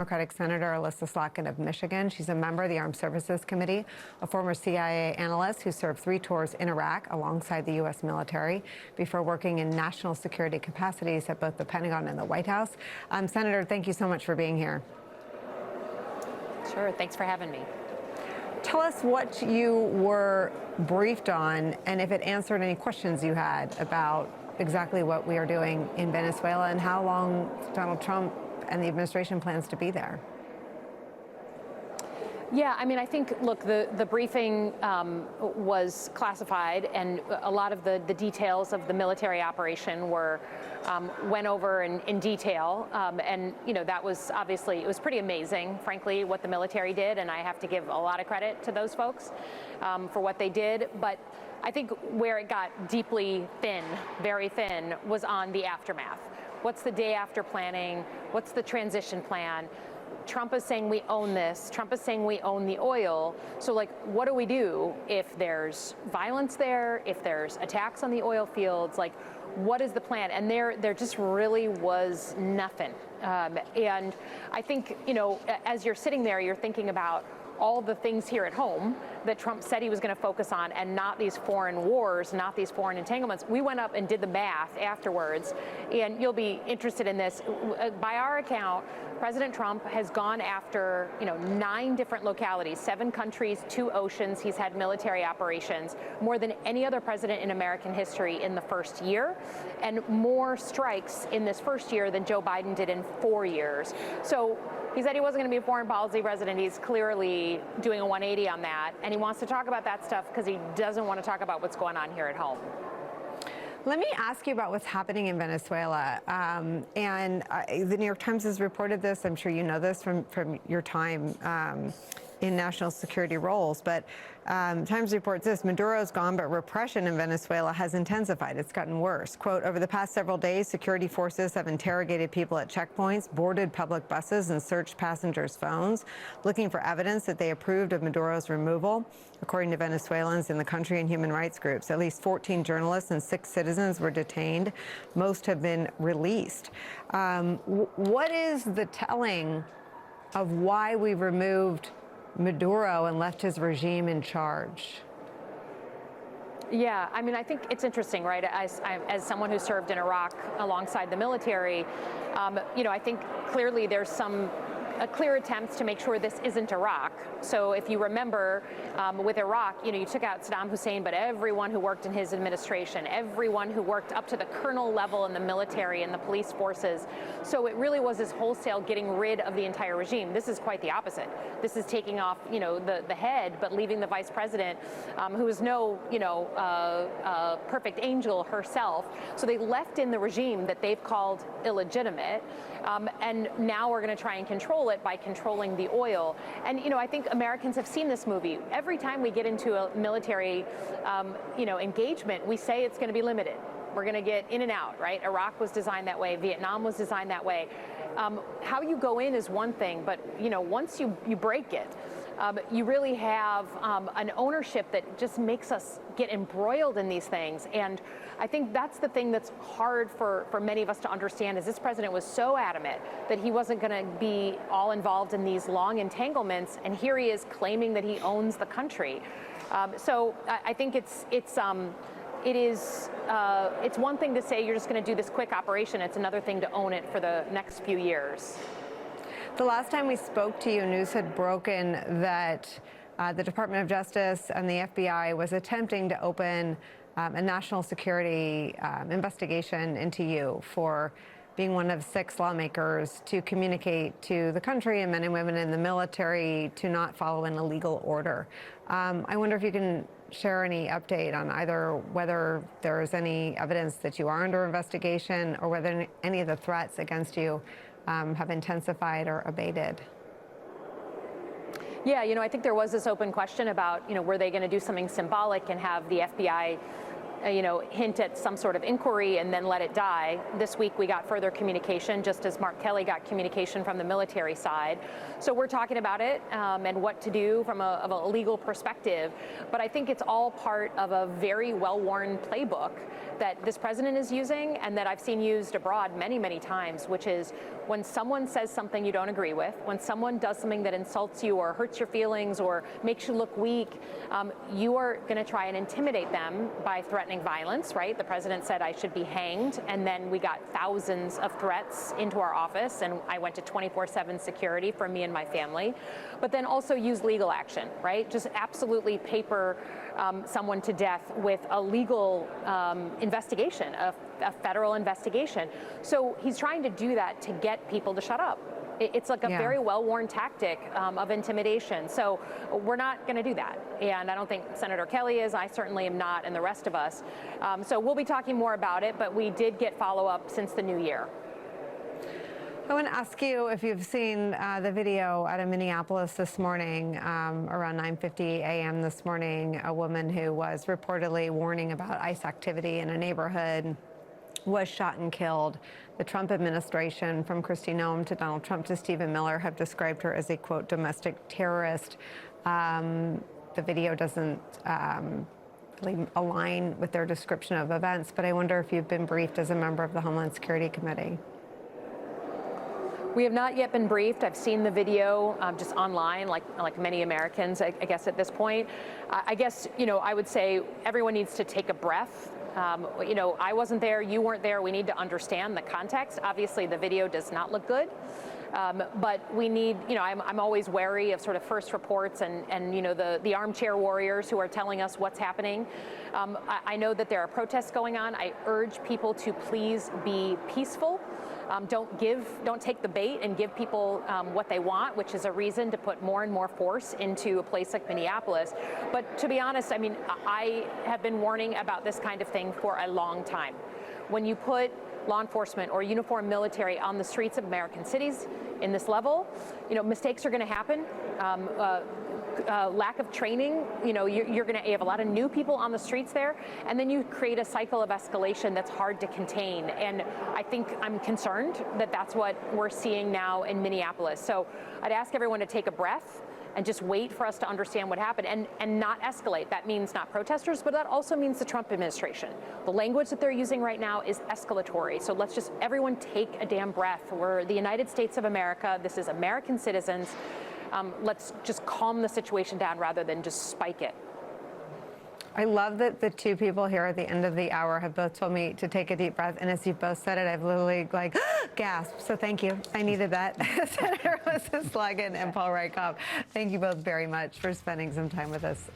Democratic Senator Alyssa Slotkin of Michigan. She's a member of the Armed Services Committee, a former CIA analyst who served 3 tours in Iraq alongside the U.S. military before working in national security capacities at both the Pentagon and the White House. Senator, thank you so much for being here. Sure, thanks for having me. Tell us what you were briefed on and if it answered any questions you had about exactly what we are doing in Venezuela and how long Donald Trump and the administration plans to be there. Yeah, I mean, I think, look, the briefing was classified, and a lot of the details of the military operation were went over in detail, and you know, that was obviously, it was pretty amazing, frankly, what the military did, and I have to give a lot of credit to those folks for what they did. But I think where it got deeply thin, very thin, was on the aftermath. What's the day after planning? What's the transition plan? Trump is saying we own this. Trump is saying we own the oil. So, like, what do we do if there's violence there, if there's attacks on the oil fields? Like, what is the plan? And there just really was nothing. And I think, you know, as you're sitting there, you're thinking about all the things here at home that Trump said he was going to focus on, and not these foreign wars, not these foreign entanglements. We went up and did the math afterwards, and you'll be interested in this. By our account, President Trump has gone after, you know, 9 different localities, 7 countries, 2 oceans. He's had military operations, more than any other president in American history in the first year, and more strikes in this first year than Joe Biden did in 4 years. So he said he wasn't going to be a foreign policy president. He's clearly doing a 180 on that, and he wants to talk about that stuff because he doesn't want to talk about what's going on here at home. Let me ask you about what's happening in Venezuela. The New York Times has reported this. I'm sure you know this from your time in national security roles. But Times reports this: Maduro's gone, but repression in Venezuela has intensified. It's gotten worse. Quote, over the past several days, security forces have interrogated people at checkpoints, boarded public buses, and searched passengers' phones, looking for evidence that they approved of Maduro's removal. According to Venezuelans in the country and human rights groups, at least 14 journalists and 6 citizens were detained. Most have been released. What is the telling of why we removed Maduro and left his regime in charge? Yeah, I mean, I think it's interesting, right? As someone who served in Iraq alongside the military, you know, I think clearly there's a clear attempt to make sure this isn't Iraq. So if you remember, with Iraq, you know, you took out Saddam Hussein, but everyone who worked in his administration, everyone who worked up to the colonel level in the military and the police forces. So it really was this wholesale getting rid of the entire regime. This is quite the opposite. This is taking off, you know, the head, but leaving the vice president, who is no, you know, perfect angel herself. So they left in the regime that they've called illegitimate, and now we're going to try and control it by controlling the oil. And, you know, I think Americans have seen this movie. Every time we get into a military, you know, engagement, we say it's going to be limited. We're going to get in and out, right? Iraq was designed that way. Vietnam was designed that way. How you go in is one thing, but, you know, once you break it, you really have an ownership that just makes us get embroiled in these things. And I think that's the thing that's hard for many of us to understand, is this president was so adamant that he wasn't going to be all involved in these long entanglements, and here he is claiming that he owns the country. So I think it's one thing to say you're just going to do this quick operation. It's another thing to own it for the next few years. The last time we spoke to you, news had broken that the Department of Justice and the FBI was attempting to open a national security investigation into you for being one of 6 lawmakers to communicate to the country and men and women in the military to not follow an illegal order. I wonder if you can share any update on either whether there is any evidence that you are under investigation or whether any of the threats against you have intensified or abated. Yeah, you know, I think there was this open question about, you know, were they going to do something symbolic and have the FBI hint at some sort of inquiry and then let it die. This week we got further communication, just as Mark Kelly got communication from the military side. So we're talking about it and what to do from a legal perspective. But I think it's all part of a very well-worn playbook that this president is using and that I've seen used abroad many, many times, which is when someone says something you don't agree with, when someone does something that insults you or hurts your feelings or makes you look weak, you are going to try and intimidate them by threatening violence, right? The president said I should be hanged, and then we got thousands of threats into our office, and I went to 24/7 security for me and my family. But then also use legal action, right? Just absolutely paper someone to death with a legal investigation, a federal investigation. So he's trying to do that to get people to shut up. It's like a very well-worn tactic of intimidation. So we're not going to do that. And I don't think Senator Kelly is. I certainly am not, and the rest of us. So we'll be talking more about it, but we did get follow-up since the new year. I want to ask you if you've seen the video out of Minneapolis this morning, around 9:50 a.m. this morning. A woman who was reportedly warning about ICE activity in a neighborhood was shot and killed. The Trump administration, from Kristi Noem to Donald Trump to Stephen Miller, have described her as a, quote, domestic terrorist. The video doesn't really align with their description of events, but I wonder if you've been briefed as a member of the Homeland Security Committee. We have not yet been briefed. I've seen the video just online, like many Americans, I guess, at this point. I guess, I would say everyone needs to take a breath. I wasn't there, you weren't there. We need to understand the context. Obviously, the video does not look good. But we need, I'm always wary of sort of first reports and the armchair warriors who are telling us what's happening. I know that there are protests going on. I urge people to please be peaceful. Don't take the bait and give people what they want, which is a reason to put more and more force into a place like Minneapolis. But to be honest, I have been warning about this kind of thing for a long time. When you put law enforcement or uniformed military on the streets of American cities in this level, mistakes are going to happen. Lack of training, you have a lot of new people on the streets there, and then you create a cycle of escalation that's hard to contain. And I think I'm concerned that that's what we're seeing now in Minneapolis. So I'd ask everyone to take a breath and just wait for us to understand what happened and not escalate. That means not protesters, but that also means the Trump administration. The language that they're using right now is escalatory. So let's just, everyone take a damn breath. We're the United States of America. This is American citizens. Let's just calm the situation down rather than just spike it. I love that the two people here at the end of the hour have both told me to take a deep breath, and as you both said it, I've literally gasped. So thank you. I needed that. Senator Slotkin and Paul Rykov, thank you both very much for spending some time with us.